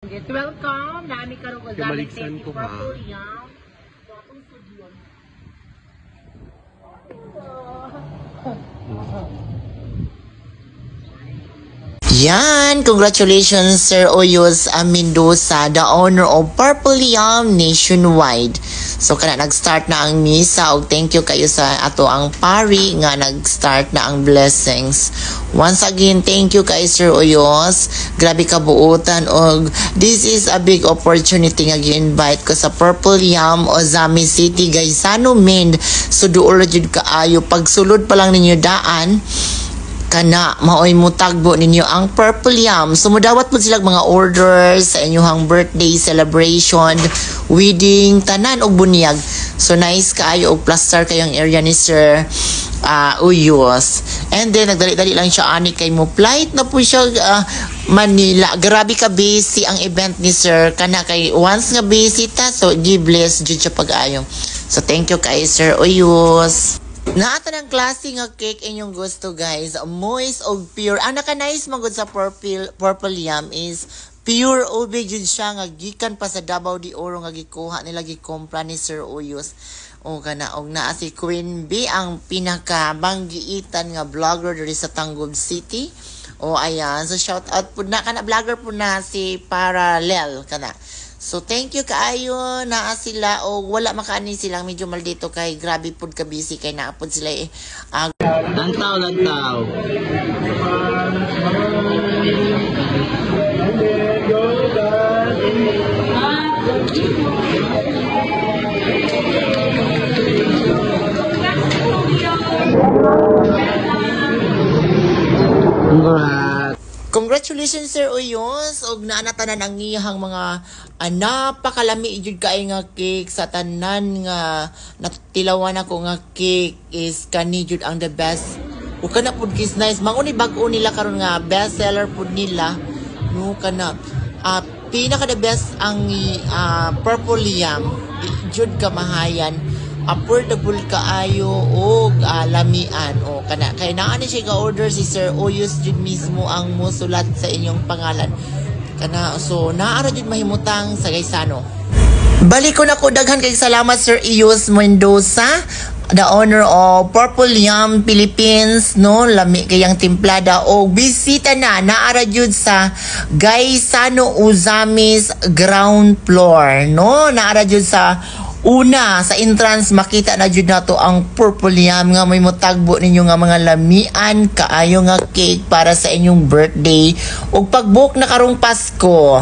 Welcome, nami karong usapan Baliktad ko, ha? purple yam. So akong studio. Yan! Congratulations, Sir Oyos Mendoza, the owner of Purple Yam Nationwide. So, kana nag-start na ang misa o thank you kayo sa ato ang pari nga nag-start na ang blessings. Once again, thank you kay Sir Oyos. Grabe kabuutan og this is a big opportunity nga gi-invite ko sa Purple Yam Ozami City, Gaisano, Mind. So, duol jud kaayo pagsulod pa lang ninyo daan kana maoy mo tagbo ninyo ang Purple Yam. So mudawat po sila mga orders sa inyong birthday celebration, wedding, tanan og bunyag. So nice kaayo og plaster kayong area ni Sir Uyos. And then nagdali-dali lang siya ani kay mo flight na po siya Manila. Grabe ka busy ang event ni Sir kana kay once nga busy ta, so give bless jud siya pag-ayo. So thank you kay Sir Uyos. Naata ng klase nga cake inyong gusto, guys. Moist o pure. Ang naka-nice magod sa purple yam is pure ube jud siya nga gikan pa sa Davao de Oro nga gikuha nila gikompra ni Sir Uyos. O kana og naa si Queen B ang pinakabanggiitan nga vlogger diri sa Tangub City. O ayan, so shout out pud na kana vlogger pud na si Parallel kana. So thank you kaayo naa sila o wala makaani silang medyo maldito kay grabe pud ka busy kay naapod sila lantaw. Congratulations, Sir Uyos, og naanatanan ang iyang mga napakalami jud kay nga cake sa tanan nga natilawan ako nga cake is kani jud ang the best. O kana pud kis nice. Manguni bag-o nila karon nga best seller pud nila. No kana pinaka the best ang Purple Yam jud kamahayan. Affordable kaayo og lamian o kana kay naa ni siya ga-order si Sir Oyos jud mismo ang musulat sa inyong pangalan kana so naa ra jud mahimutang sa Gaisano. Balik ko na ko daghan kay salamat Sir Oyos Mendoza, the owner of Purple Yam Philippines, no, lami kayang timplada o bisita na naara jud sa Gaisano Uzamis ground floor, no, naara jud sa una sa entrance makita na jud nato ang Purple Yam nga may motagbo ninyo nga mga lamian kaayo nga cake para sa inyong birthday ug pag-book na karong Pasko.